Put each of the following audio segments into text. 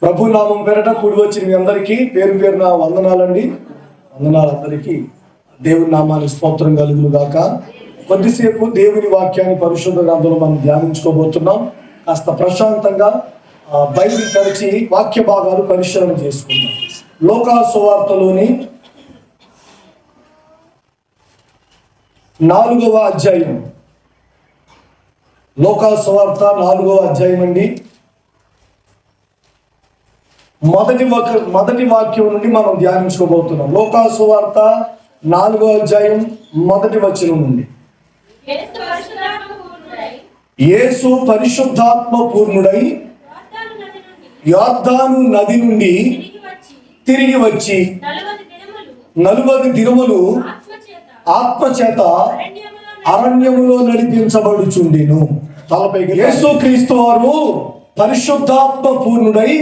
ప్రభు నామం పేరట కూడి వచ్చిన మీ అందరికీ పేరు పేరున వందనాలండి. వందనాలు అందరికీ. దేవుని నామానికి స్తోత్రం కలుగును గాక. కొద్దిసేపు దేవుని వాక్యాన్ని పరిశుద్ధ గ్రంథంలో మనం ధ్యానించుకోబోతున్నాం. కాస్త ప్రశాంతంగా బైబిల్ తెరిచి వాక్య భాగాలు పరిశీలన చేసుకుందాం. లోకా సువార్తలోని 4వ అధ్యాయం. లోకా సువార్త 4వ అధ్యాయం అండి. మొదటి వాక్యం నుండి మనం ధ్యానించుకోబోతున్నాం. లోకా సువార్త 4వ అధ్యాయం మొదటి వచనం నుండి. యేసు పరిశుద్ధాత్మ పూర్ణుడై యొర్దాను నది నుండి తిరిగి వచ్చి 40 దినములు ఆత్మచేత అరణ్యములో నడిపించబడుచుండెను. తలపైకి యేసు క్రీస్తు వారు పరిశుద్ధాత్మ పూర్ణుడై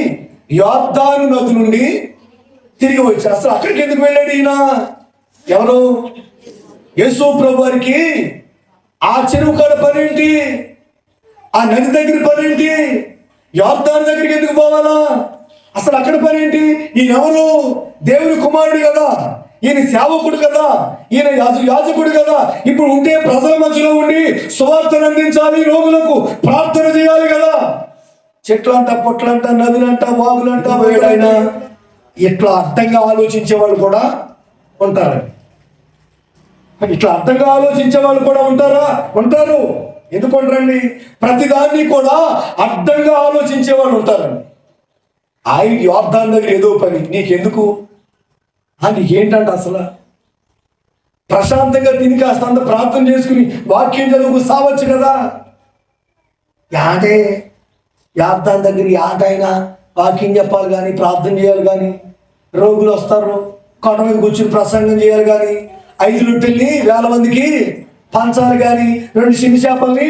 యొర్దాను నది నుండి తిరిగి వచ్చారు. అసలు అక్కడికి ఎందుకు వెళ్ళాడు ఈయన? ఎవరు? యేసు ప్రభు వారికి ఆ చెరువు కాడ పనేంటి? ఆ నది దగ్గర పనేంటి? యొర్దాను దగ్గరికి ఎందుకు పోవాలా? అసలు అక్కడ పనేంటి? ఈయన ఎవరు? దేవుని కుమారుడు కదా, ఈయన సేవకుడు కదా, ఈయన యాజకుడు కదా. ఇప్పుడు ఉంటే ప్రజల మధ్యలో ఉండి సువార్తను అందించాలి, రోగులకు ప్రార్థన చేయాలి కదా. చెట్లంట, పొట్లంట, నదులంట, వాగులంట వేడైనా ఇట్లా అర్థంగా ఆలోచించే వాళ్ళు కూడా ఉంటారు. ఇట్లా అర్థంగా ఆలోచించే వాళ్ళు కూడా ఉంటారు. ఎందుకు ఉంటారండి? ప్రతిదాన్ని కూడా అర్థంగా ఆలోచించే వాళ్ళు ఉంటారండి. ఆయన యొర్దాను దగ్గర ఏదో పని, నీకెందుకు? నీకేంటంట? అసలు ప్రశాంతంగా తిని కాస్తంత ప్రార్థన చేసుకుని వాక్యం చదువుకు సావచ్చు కదా. యాదాన్ దగ్గర యాదైనా వాక్యం చెప్పాలి కానీ, ప్రార్థన చేయాలి కానీ, రోగులు వస్తారు కొండ మీద కూర్చుని ప్రసంగం చేయాలి కానీ, 5 రొట్టెల్ని 1000 మందికి పంచాలి కానీ, 2 చిన్న చేపల్ని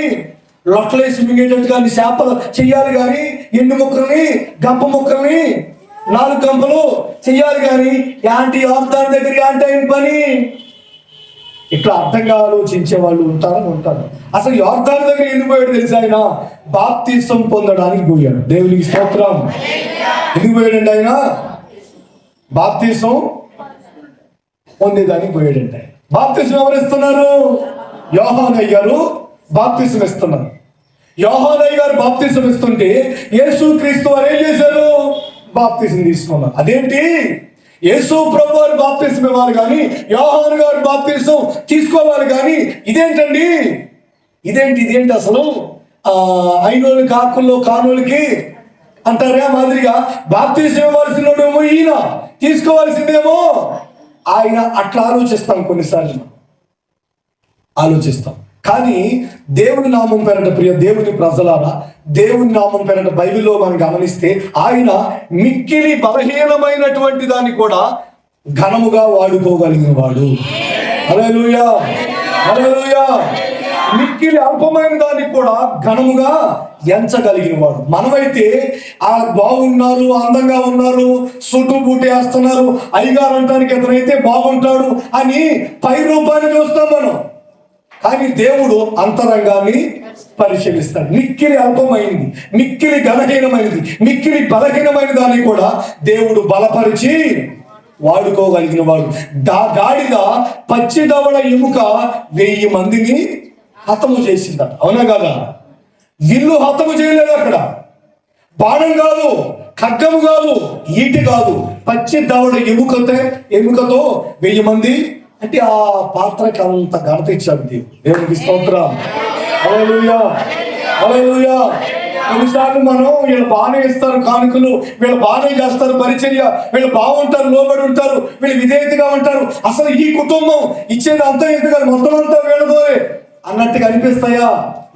లొట్టలేసి మింగేటట్టు కానీ చేపలు చెయ్యాలి కానీ, ఎండు ముక్కల్ని గంప ముక్కల్ని 4 గంపలు చెయ్యాలి కానీ, యొర్దాను దగ్గర అయిన పని. ఇట్లా అర్థంగా ఆలోచించే వాళ్ళు ఉంటారు. అసలు యొర్దాను దగ్గర ఎందుకు పోయాడు తెలుసా? ఆయన బాప్తిసం పొందడానికి పోయాడు. దేవునికి స్తోత్రం. ఎందుకు పోయాడండి? ఆయన బాప్తిసం పొందేదానికి పోయాడంటే. బాప్తిసం ఎవరు ఇస్తున్నారు? యోహానయ్య గారు బాప్తిసం ఇస్తున్నారు. యోహానయ్య గారు బాప్తిసం ఇస్తుంటే యేసు క్రీస్తు వారు ఏం చేశారు? బాప్తిసం తీసుకున్నారు. అదేంటి? యేసు ప్రభు వారు బాప్తిసం ఇవ్వాలి కానీ, యోహాను గారు బాప్తిసం తీసుకోవాలి కానీ, ఇదేంటి అసలు? అయినోళ్ళు కాకుల్లో కానోళ్ళకి అంటారే మాదిరిగా బాప్తిసం ఇవ్వాల్సినోడేమో ఈయన, తీసుకోవాల్సిందేమో ఆయన. అట్లా కొన్నిసార్లు ఆలోచిస్తాం. కానీ దేవుని నామం పేరట, ప్రియ దేవుని ప్రజలారా, దేవుని నామం పేరట బైబిల్లో మనం గమనిస్తే ఆయన మిక్కిలి బలహీనమైనటువంటి దాన్ని కూడా ఘనముగా వాడుకోగలిగిన వాడు. హల్లెలూయా, హల్లెలూయా. మిక్కిలి అల్పమైన దాన్ని కూడా ఘనముగా ఎంచగలిగిన వాడు. మనమైతే బాగున్నారు, అందంగా ఉన్నారు, సుట్టు బూటి వేస్తున్నారు, అయ్యగారు అంటానికి అతనైతే బాగుంటాడు అని పై రూపాన్ని చూస్తాం మనం. కానీ దేవుడు అంతరంగాన్ని పరిశీలిస్తాడు. మిక్కిలి అల్పమైంది, మిక్కిలి ఘనహీనమైనది, మిక్కిలి బలహీనమైన దాన్ని కూడా దేవుడు బలపరిచి వాడుకోగలిగిన వాడు. గాడిద పచ్చిదవడ ఎముక 1000 మందిని హతము చేసిందట. అవునా కదా? విల్లు హతము చేయలేదు అక్కడ. బాణం కాదు, ఖడ్గము కాదు, ఈటి కాదు, పచ్చి దవడ ఎముకతో 1000 మంది. అంటే ఆ పాత్రకి అంత ఘనత ఇచ్చాడు దేవునికి స్తోత్రం. హల్లెలూయా, హల్లెలూయా. కొన్నిసార్లు మనం వీళ్ళు బాగానే ఇస్తారు కానుకలు, వీళ్ళు బాగానే చేస్తారు పరిచర్య, వీళ్ళు బాగుంటారు, లోబడి ఉంటారు, వీళ్ళు విధేయతగా ఉంటారు, అసలు ఈ కుటుంబం ఇచ్చేది అంతా ఇంత కాదు, మొత్తం అంతా వీళ్ళతోనే అన్నట్టుగా అనిపిస్తాయా?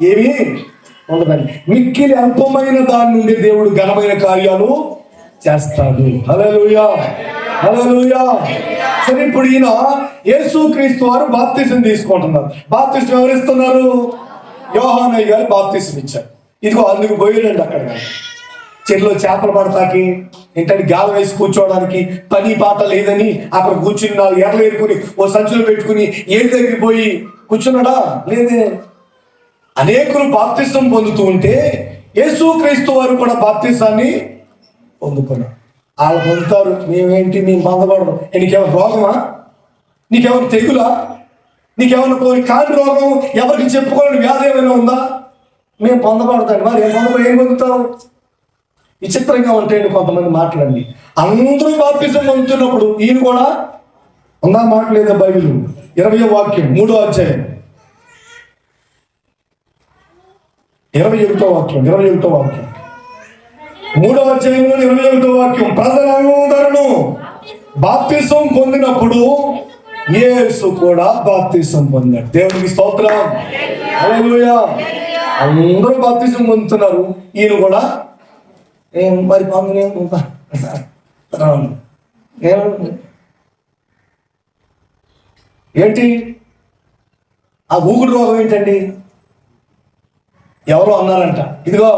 ఏమి ఉండదండి. మిక్కిలి అల్పమైన దాని నుండి దేవుడు ఘనమైన కార్యాలు చేస్తాడు. హల్లెలూయా, హల్లెలూయా. సరే, ఇప్పుడు ఈయన యేసు క్రీస్తు వారు బాప్తిసం తీసుకుంటున్నారు. బాప్తిసం ఎవరు ఇస్తున్నారు? యోహానయ్య గారు బాప్తిసం ఇచ్చారు. ఇదిగో అందుకు పోయాడండి. అక్కడ చెరువులో చేపలు పడతాకి, ఏంటంటే గాల వేసి కూర్చోవడానికి పని పాట లేదని అక్కడ కూర్చుని 4 ఎర్రలు ఏరుకుని ఓ సంచులు పెట్టుకుని ఏది దగ్గరికి పోయి కూర్చున్నాడా? లేదే. అనేకులు బాప్తిసం పొందుతూ ఉంటే యేసు క్రీస్తు వారు కూడా బాప్తిసాన్ని పొందుకున్నాడు. వాళ్ళు పొందుతారు, మేమేంటి, మేము పొందకూడదు. నీకేమైనా రోగమా, నీకేమైనా తెగులా, నీకేమైనా కాని రోగం, ఎవరికి చెప్పుకోలేని వ్యాధి ఏమైనా ఉందా? మేము పొందకూడదండి. మరి ఏం పొందుతావు? విచిత్రంగా ఉంటాయండి కొంతమంది మాటలండి. అందరూ బాప్తిజం పొందుతున్నప్పుడు ఈయన కూడా ఉందా? మాట లేదా? బైబిల్ 20వ వాక్యం 3వ అధ్యాయం 21వ వాక్యం 3వ అధ్యాయంలో 21వ వాక్యం, ప్రజలందరూ బాప్తిజం పొందినప్పుడు యేసు కూడా బాప్తిజం పొందాడు. దేవునికి స్తోత్రం, హల్లెలూయా. అందరూ బాప్తిజం పొందుతున్నారు, ఈయన కూడా మరి ఏంటి ఆ ఊగుడు రోగం ఏంటండి? ఎవరో అన్నారంట, ఇదిగో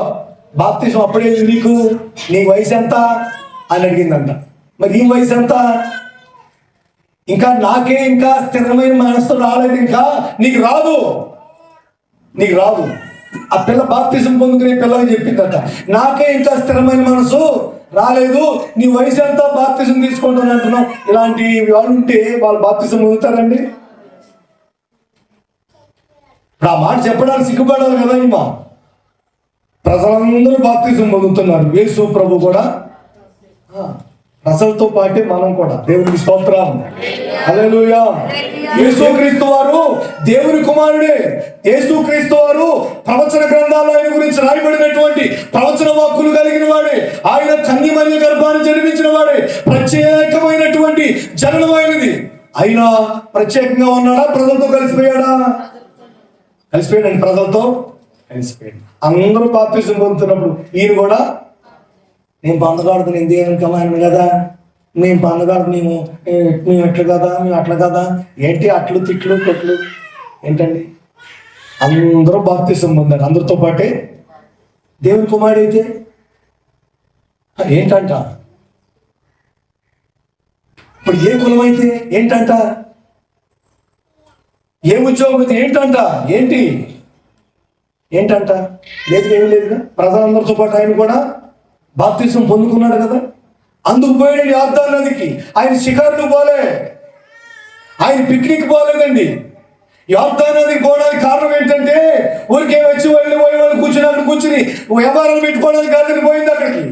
బాప్తిజం అప్పుడే నీకు, నీ వయసు ఎంత అని అడిగిందంట. మరి ఈ వయసు ఎంత? ఇంకా స్థిరమైన మనస్సు రాలేదు, ఇంకా నీకు రాదు. ఆ పిల్ల బాప్తిజం పొందుకునే పిల్లకి చెప్పిందట, నాకే ఇంకా స్థిరమైన మనసు రాలేదు, నీ వయసు ఎంత, బాప్తిజం తీసుకుంటాను అంటున్నావు. ఇలాంటి వాళ్ళు ఉంటే వాళ్ళు బాప్తిజం పొందుతారండి? ఇప్పుడు ఆ మాట చెప్పడానికి సిగ్గుపడాలి కదా. ఈమా ప్రజలందరూ బాప్తిజం పొందుతున్నారు, యేసు ప్రభు కూడా ప్రజలతో పాటే మనం కూడా. దేవునికి స్తోత్రం, హల్లెలూయా. యేసుక్రీస్తు వారు దేవుని కుమారుడే. యేసుక్రీస్తు వారు ప్రవచన గ్రంథాల్లో ఆయన గురించి రాయబడినటువంటి ప్రవచన వాక్కులు కలిగిన వాడే. ఆయన కన్యమరియ గర్భాన్ని జన్మించిన వాడే. ప్రత్యేకమైనటువంటి జననమైనది. అయినా ప్రత్యేకంగా ఉన్నాడా? ప్రజలతో కలిసిపోయాడా? కలిసిపోయాడండి, ప్రజలతో కలిసిపోయాడు. అందరూ బాప్తిజం పొందుతున్నప్పుడు ఈయన కూడా నేను పొందకూడదు, నేను దేవుని కుమారుని కదా, మేము పొందకూడదు, మేము ఎట్లు కదా, మేము అట్లా కదా, ఏంటి అట్లు తిట్లు కొట్లు ఏంటండి? అందరూ బాప్తిజం పొందారు, అందరితో పాటే. దేవుని కుమారుడు అయితే ఏంటంట? ఇప్పుడు ఏ కులం అయితే ఏంటంట? ఏ ఉద్యోగం అయితే ఏంటంట? ఏంటంట? లేదు, ఏమి లేదుగా. ప్రజలందరితో పాటు ఆయన కూడా బాప్తిజం పొందుకున్నాడు కదా. అందుకు పోయాడు యొర్దాను నదికి. ఆయన షికారులు పోలే, ఆయన పిక్నిక్ పోలేదండి. యొర్దాను నదికి పోవడానికి కారణం ఏంటంటే, ఊరికే వచ్చి వాళ్ళు కూర్చుని వ్యాపారాలు పెట్టుకోవడానికి కాదని పోయింది అక్కడికి.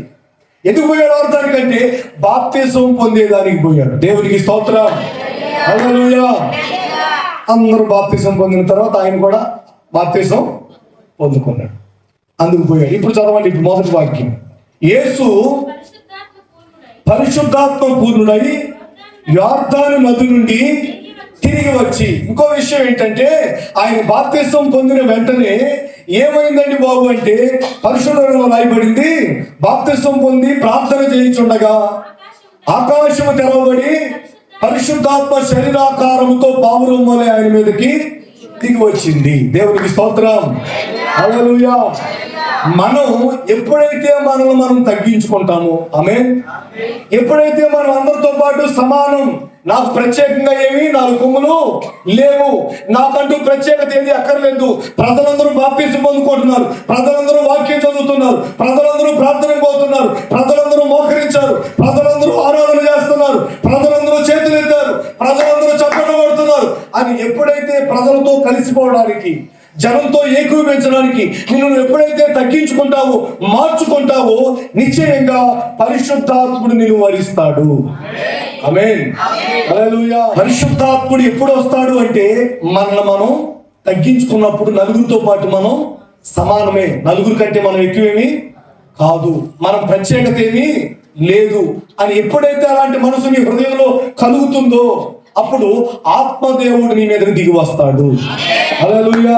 ఎందుకు పోయాడు యొర్దానికంటే? బాప్తిజం పొందేదానికి పోయాడు. దేవునికి స్తోత్రం, హల్లెలూయా. అందరూ బాప్తిజం పొందిన తర్వాత ఆయన కూడా బాప్తిజం పొందుకున్నాడు, అందుకు పోయాడు. ఇప్పుడు చదవండి, ఇప్పుడు మొదటి వాక్యం. యేసు పరిశుద్ధాత్మ పూర్ణుడై యొర్దాను నది నుండి తిరిగి వచ్చి. ఇంకో విషయం ఏంటంటే, ఆయన బాప్తిజం పొందిన వెంటనే ఏమైందండి బాబు అంటే, పరిశుద్ధంలో రాయబడింది, బాప్తిజం పొంది ప్రార్థన చేయించుండగా ఆకాశము తెరవబడి పరిశుద్ధాత్మ శరీరాకారముతో పావురం వలె ఆయన మీదకి దిగి వచ్చింది. దేవునికి స్తోత్రం, హల్లెలూయా. మనం ఎప్పుడైతే మనల్ని మనం తగ్గించుకుంటామో, ఆమేన్, ఎప్పుడైతే మనం అందరితో పాటు సమానం, నాకు ప్రత్యేకంగా ఏమి 4 కొమ్ములు లేవు, నాకంటూ ప్రత్యేకత ఏది అక్కర్లేదు, ప్రజలందరూ బాప్తిజం పొందుకుంటున్నారు, ప్రజలందరూ వాక్యం చదువుతున్నారు, ప్రజలందరూ ప్రార్థనకు పోతున్నారు, ప్రజలందరూ మోకరించారు, ప్రజలందరూ ఆరాధన చేస్తున్నారు, ప్రజలందరూ చేతులు ఎత్తారు, ప్రజలందరూ చప్పట్లు కొడుతున్నారు అని ఎప్పుడైతే ప్రజలతో కలిసిపోవడానికి, జనంతో ఏకీభవించడానికి నిన్ను ఎప్పుడైతే తగ్గించుకుంటావో, మార్చుకుంటావో, నిశ్చయంగా పరిశుద్ధాత్ముడు నిన్ను వరిస్తాడు. ఆమేన్, హల్లెలూయా. పరిశుద్ధాత్ముడు ఎప్పుడు వస్తాడు అంటే, మనల్ని మనం తగ్గించుకున్నప్పుడు. నలుగురితో పాటు మనం సమానమే, నలుగురి కంటే మనం ఎక్కువేమీ కాదు, మనం ప్రత్యేకత ఏమీ లేదు అని ఎప్పుడైతే అలాంటి మనసు నీ హృదయంలో కలుగుతుందో, అప్పుడు ఆత్మదేవుడు నీ మీదకి దిగి వస్తాడు. హల్లెలూయా.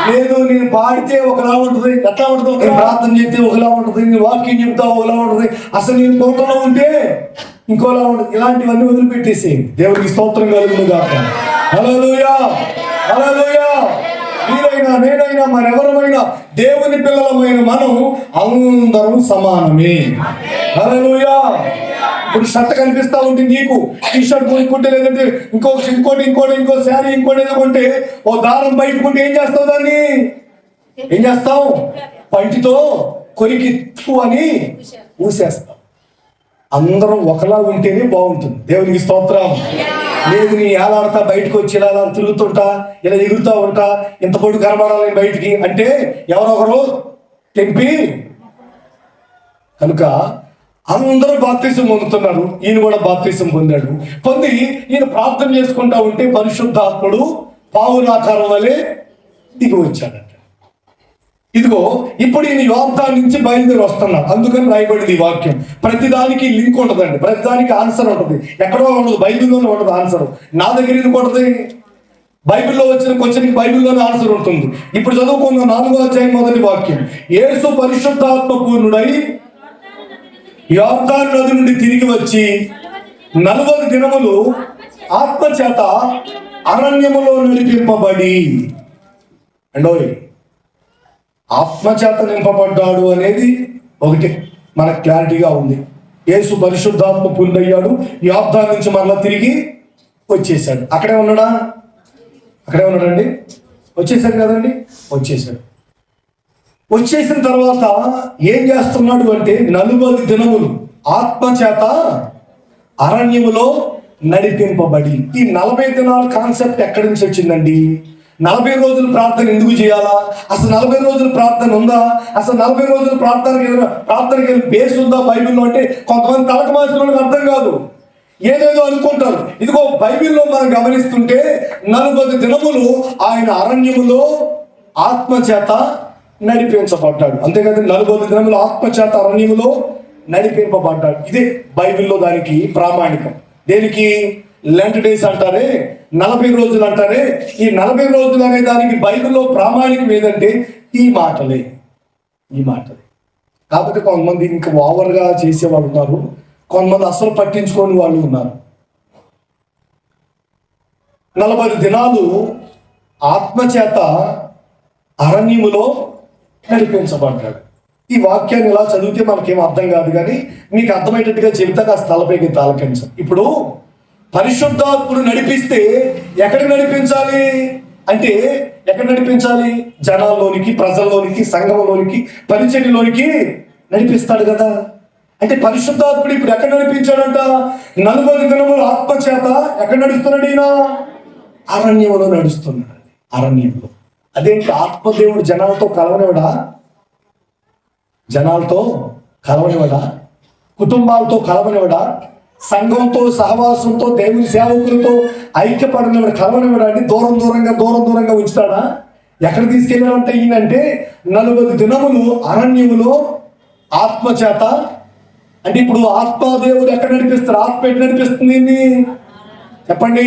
లేదు, నేను పాడితే ఒకలా ఉంటుంది, ఎట్లా ఉంటుంది, నేను ప్రార్థన చేస్తే ఒకలా ఉంటుంది, నేను వాక్యం చెప్తా ఒకలా ఉంటుంది, అసలు నేను కోటలో ఉంటే ఇంకోలా ఉంటుంది. ఇలాంటివన్నీ వదిలిపెట్టేసి దేవునికి స్తోత్రం కలుగును గాక. హల్లెలూయా, హల్లెలూయా. మీరైనా నేనైనా మరెవరమైనా దేవుని పిల్లలమైన మనం అందరం సమానమే. హల్లెలూయా. ఇప్పుడు షర్ట్ కనిపిస్తా ఉంటుంది నీకు, టీ షర్ట్ కొనుక్కుంటే, లేదంటే ఇంకో శారీ, ఇంకోటి ఏదో కొంటే, ఓ దారం బయటకుంటే ఏం చేస్తావు? దాన్ని ఏం చేస్తావు? పంటితో కొరికి అని ఊసేస్తావు. అందరం ఒకలా ఉంటేనే బాగుంటుంది. దేవునికి స్తోత్రం. లేదు నీ ఏలాడతా బయటకు వచ్చి ఇలా తిరుగుతుంటా, ఇలా ఎగురుతూ ఉంటా, ఇంత పొడి కనబడాలి బయటికి అంటే ఎవరొకరు తెంపి. కనుక అందరూ బాప్తిసం పొందుతున్నారు. ఈయన కూడా బాప్తిసం పొందాడు. పొంది ఈయన ప్రార్థన చేసుకుంటా ఉంటే పరిశుద్ధాత్ముడు పావురాకారం వలె దిగి వచ్చాడట. ఇదిగో ఇప్పుడు ఈయన యోర్దాను నుంచి బయలుదేరి వస్తున్నాడు. అందుకని రాయబడింది ఈ వాక్యం. ప్రతిదానికి లింక్ ఉంటుందండి, ప్రతిదానికి ఆన్సర్ ఉంటుంది. ఎక్కడో ఉండదు, బైబిల్లోనే ఉంటుంది ఆన్సర్. నా దగ్గర ఎందుకు ఉంటుంది? బైబిల్లో వచ్చిన క్వశ్చన్కి బైబిల్లోనే ఆన్సర్ ఉంటుంది. ఇప్పుడు చదువుకున్న 4వ అధ్యాయం మొదటి వాక్యం. యేసు పరిశుద్ధాత్మ పూర్ణుడై యోర్దాను నది నుండి తిరిగి వచ్చి 40 దినములు ఆత్మచేత అరణ్యములో నడిపింపబడి. అండోయ్, ఆత్మచేత నింపబడ్డాడు అనేది ఒకటి మనకు క్లారిటీగా ఉంది. యేసు పరిశుద్ధాత్మ పూర్ణయ్యాడు, యోర్దాను నుంచి మరలా తిరిగి వచ్చేసాడు. అక్కడే ఉన్నాడా? అక్కడే ఉన్నాడండి. వచ్చేసాడు కదండి, వచ్చేసాడు. వచ్చేసిన తర్వాత ఏం చేస్తున్నాడు అంటే 40 దినములు ఆత్మచేత అరణ్యములో నడిపింపబడి. ఈ 40 దినాల కాన్సెప్ట్ ఎక్కడి నుంచి వచ్చిందండి? 40 రోజులు ప్రార్థన ఎందుకు చేయాలా? అసలు 40 రోజులు ప్రార్థన ఉందా? అసలు 40 రోజులు ప్రార్థనకి బేస్ ఉందా బైబిల్లో అంటే కొంతమంది తలకు మాసిన వాళ్ళకి అర్థం కాదు, ఏదేదో అనుకుంటారు. ఇదిగో బైబిల్లో మనం గమనిస్తుంటే 40 దినములు ఆయన అరణ్యములో ఆత్మచేత నడిపించబడ్డాడు. అంతేకాదు 40 దినములు ఆత్మచేత అరణ్యములో నడిపింపబడ్డాడు. ఇదే బైబిల్లో దానికి ప్రామాణికం. దేనికి? లెంట్ డేస్ అంటారే, 40 రోజులు అంటారే. ఈ 40 రోజులు అనే దానికి బైబిల్లో ప్రామాణికం ఏదంటే ఈ మాటలే. కాబట్టి కొంతమంది ఇంకా ఓవర్గా చేసేవాళ్ళు ఉన్నారు, కొంతమంది అసలు పట్టించుకోని వాళ్ళు ఉన్నారు. 40 దినాలు ఆత్మచేత అరణ్యములో నడిపించబడ్డాడు. ఈ వాక్యాన్ని ఇలా చదివితే మనకేం అర్థం కాదు, కానీ మీకు అర్థమయ్యేటట్టుగా చెబితే కాస్త తలపైకి తాలకించం. ఇప్పుడు పరిశుద్ధాత్ముడు నడిపిస్తే ఎక్కడికి నడిపించాలి అంటే, ఎక్కడ నడిపించాలి? జనాల్లోనికి, ప్రజల్లోనికి, సంఘంలోనికి, పరిచర్యలోనికి నడిపిస్తాడు కదా. అంటే పరిశుద్ధాత్ముడు ఇప్పుడు ఎక్కడ నడిపించాడంట? 40 దినములు ఆత్మచేత ఎక్కడ నడుస్తున్నాడు? ఈయన అరణ్యంలో నడుస్తున్నాడు. అరణ్యంలో. అదేంటి? ఆత్మదేవుడు జనాలతో కలవనివాడా? కుటుంబాలతో కలవనివాడా? సంఘంతో, సహవాసంతో, దేవుని సేవకులతో ఐక్యపడినవాడు కలవనివాడా? అని దూరంగా ఉంచుతాడా? ఎక్కడ తీసుకెళ్ళాడంటే ఈయనంటే 40 దినములు అరణ్యములో ఆత్మచేత. అంటే ఇప్పుడు ఆత్మదేవుడు ఎక్కడ నడిపిస్తారు? ఆత్మ ఎక్కడ నడిపిస్తుంది? చెప్పండి.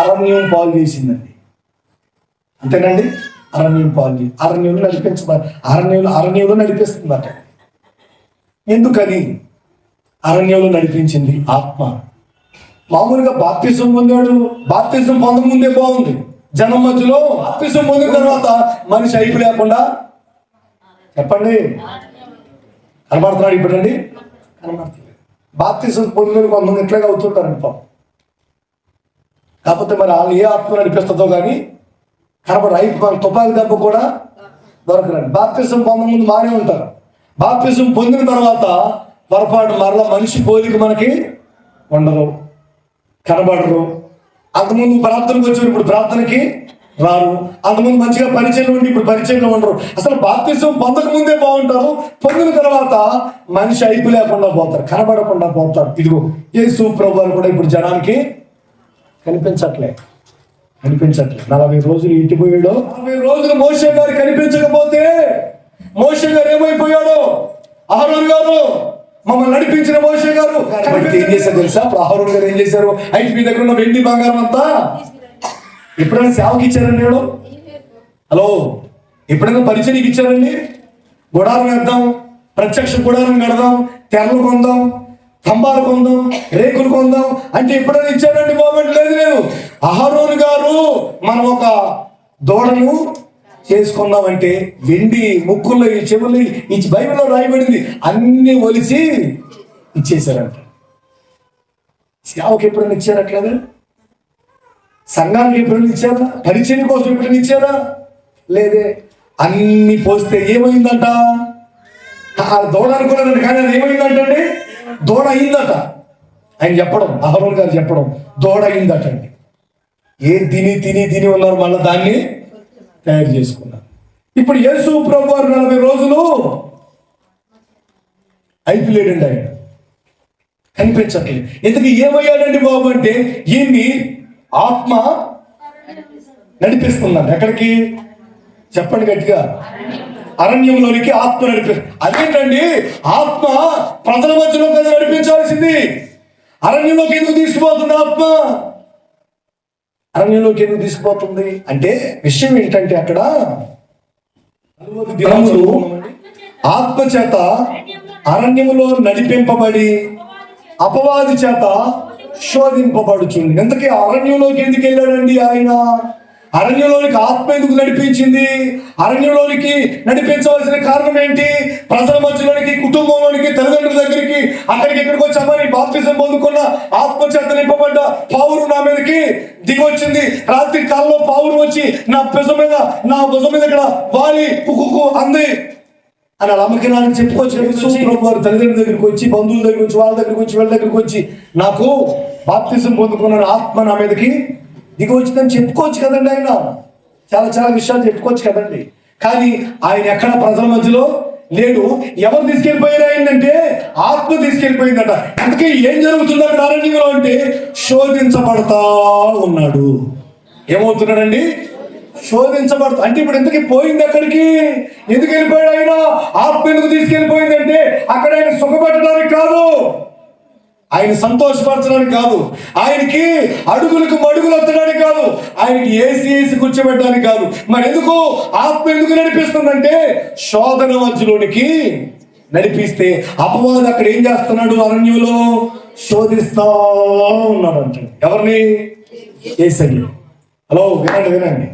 అరణ్యం పాలు చేసిందండి. అంతేనండి. అరణ్యం పాలు అరణ్యంలో నడిపిస్తుందట. ఎందుకని అరణ్యంలో నడిపించింది? ఆత్మ. మామూలుగా బాప్తిసం పొందాడు, బాప్తిసం పొందకముందే బాగుంది. జనం మధ్యలో బాప్తిసం పొందిన తర్వాత మనిషి అయిపు లేకుండా, చెప్పండి, కనబడుతున్నాడు ఇప్పుడండి? కనబడుతుంది. బాప్తిసం పొందిన కొంతమంది ఎట్లాగా అవుతుంటారండి పాపం. కాకపోతే మరి వాళ్ళు ఏ ఆత్మ నడిపిస్తుందో కానీ కనబడ అయిపు తుపాకి దెబ్బ కూడా దొరకరండి. బాప్తిసం పొందముందు మానే ఉంటారు. బాప్తిసం పొందిన తర్వాత పొరపాటు మరలా మనిషి పోలిక మనకి ఉండరు, కనబడరు. అంతకుముందు ప్రార్థనకు వచ్చారు, ఇప్పుడు ప్రార్థనకి రారు. అంతకుముందు మంచిగా పరిచయం ఉండి ఇప్పుడు పరిచయంలో ఉండరు. అసలు బాప్తిసం పొందక ముందే బాగుంటారు, పొందిన తర్వాత మనిషి అయిపు లేకుండా పోతారు, కనబడకుండా పోతారు. ఇదిగో యేసు ప్రభువు కూడా ఇప్పుడు జనానికి కనిపించట్లే. 40 రోజులు ఇంటిపోయాడు. 40 రోజులు మోషే గారు కనిపించకపోతే మోషే గారు ఏమైపోయాడు? అహరోను గారు, మమ్మల్ని నడిపించిన మోషే గారు ఏం చేశారు తెలుసా? అప్పుడు అహరోను గారు ఏం చేశారు? అయితే మీ దగ్గర ఉన్న వెండి బంగారం అంతా ఎప్పుడైనా సేవకి ఇచ్చారండి? హలో, ఎప్పుడైనా పరిచయకి ఇచ్చారండి? గుడారం వేద్దాం, ప్రత్యక్ష గుడారం కడదాం, తెరలు కొందాం, స్తంభాలు కొందాం, రేకులు కొందాం అంటే ఎప్పుడైనా ఇచ్చారండి? బాబు లేదు. అహరోను గారు మనం ఒక దూడను చేసుకున్నామంటే వెండి ముక్కుల్లో, ఈ చెవులు, ఈ బైబిల్లో రాయబడింది అన్ని ఒలిసి ఇచ్చేసారంట. సేవకి ఎప్పుడైనా ఇచ్చారట్లేదా? సంఘానికి ఎప్పుడైనా ఇచ్చారా? పరిచయం కోసం ఎప్పుడైనా ఇచ్చారా? లేదే. అన్ని పోస్తే ఏమైందంట? ఆ దూడ అనుకున్నారంట, కానీ అది ఏమైందంటండి? దూడ అయిందట. ఆయన చెప్పడం, అహరోన్ గారు చెప్పడం, దూడ అయిందట అండి. తిని తిని తిని ఉన్నారు, మళ్ళీ దాన్ని తయారు చేసుకున్నారు. ఇప్పుడు యేసు ప్రభు 40 రోజులు అయిపోలేడండి, ఆయన కనిపించట్లేదు. ఎందుకు ఏమయ్యాడండి బాబు అంటే, ఈయన్ని ఆత్మ నడిపిస్తున్నాడు. ఎక్కడికి చెప్పండి గట్టిగా? అరణ్యంలోనికి ఆత్మ అదేంటండి, ఆత్మ ప్రజల మధ్యలో కదా నడిపించాల్సింది. అరణ్యంలోకి ఎందుకు తీసుకుపోతుంది ఆత్మ? అరణ్యంలోకి ఎందుకు తీసుకుపోతుంది అంటే విషయం ఏంటంటే, అక్కడ దినములు ఆత్మ చేత అరణ్యములో నడిపింపబడి అపవాది చేత శోధింపబడుచుంది. ఇంతకీ అరణ్యంలోకి ఎందుకు వెళ్ళాడండి ఆయన? అరణ్యంలోనికి ఆత్మ ఎందుకు నడిపించింది? అరణ్యంలోనికి నడిపించవలసిన కారణం ఏంటి? ప్రజల మధ్యలోనికి, కుటుంబంలోనికి, తల్లిదండ్రుల దగ్గరికి, అక్కడికి ఇక్కడికి వచ్చామని బాప్తిజం పొందుకున్న ఆత్మ చేత నింపబడ్డ పావురు నా మీదకి దిగి వచ్చింది. రాత్రి కాలంలో పావురు వచ్చి నా భుజం మీద ఇక్కడ వాలి కుక్కు అంది అని అలా అమ్మకి నాకు చెప్పుకోవచ్చు. వారి తల్లిదండ్రుల దగ్గరికి వచ్చి, బంధువుల దగ్గర వచ్చి, వాళ్ళ దగ్గరికి వచ్చి, వీళ్ళ దగ్గరికి వచ్చి, నాకు బాప్తిజం పొందుకున్న ఆత్మ నా మీదకి దిగి వచ్చిందని చెప్పుకోవచ్చు కదండి. ఆయన చాలా చాలా విషయాలు చెప్పుకోవచ్చు కదండి. కానీ ఆయన ఎక్కడ ప్రజల మధ్యలో లేడు. ఎవరు తీసుకెళ్ళిపోయారు ఆయనంటే? ఆత్మ తీసుకెళ్ళిపోయిందట. అందుకే ఏం జరుగుతుంది అక్కడ అరణ్యంలో అంటే, శోధించబడతా ఉన్నాడు. ఏమవుతున్నాడండి? శోధించబడతా. అంటే ఇప్పుడు ఎందుకు పోయింది అక్కడికి? ఎందుకు వెళ్ళిపోయాడు ఆయన? ఆత్మ ఎందుకు తీసుకెళ్ళిపోయిందంటే, అక్కడ ఆయన సుఖపెట్టడానికి కాదు, ఆయన సంతోషపరచడానికి కాదు, ఆయనకి అడుగులకు మడుగులు ఎత్తడానికి కాదు, ఆయనకి ఏసి కూర్చోబెట్టడానికి కాదు. మరి ఎందుకు ఆత్మ ఎందుకు నడిపిస్తుందంటే, శోధన మధ్యలోనికి నడిపిస్తే అపవాది అక్కడ ఏం చేస్తున్నాడు? అరణ్యంలో శోధిస్తా ఉన్నాడు అంటాడు. ఎవరిని? యేసయ్య. హలో, వినండి.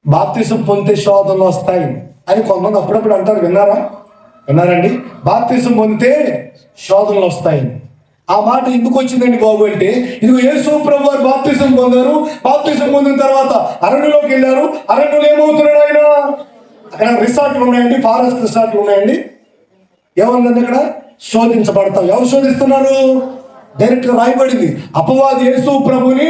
బాప్తిసం పొందితే శోధనలు వస్తాయి అని కొంతమంది అప్పుడప్పుడు అంటారు. విన్నారండి? బాప్తిసం పొందితే శోధనలు వస్తాయి. ఆ మాట ఎందుకు వచ్చిందండి బాబు అంటే, ఇదిగో యేసు ప్రభు వారు బాప్తిసం పొందారు. బాప్తిసం పొందిన తర్వాత అరణ్యంలోకి వెళ్ళారు. అరణ్యంలో ఏమవుతున్నాడు ఆయన? అక్కడ రిసార్ట్లు ఉన్నాయండి, ఫారెస్ట్ రిసార్ట్లు ఉన్నాయండి. ఏమన్నది అక్కడ? శోధించబడతాం. ఎవరు శోధిస్తున్నారు? డైరెక్ట్ గా రాయబడింది, అపవాది యేసు ప్రభుని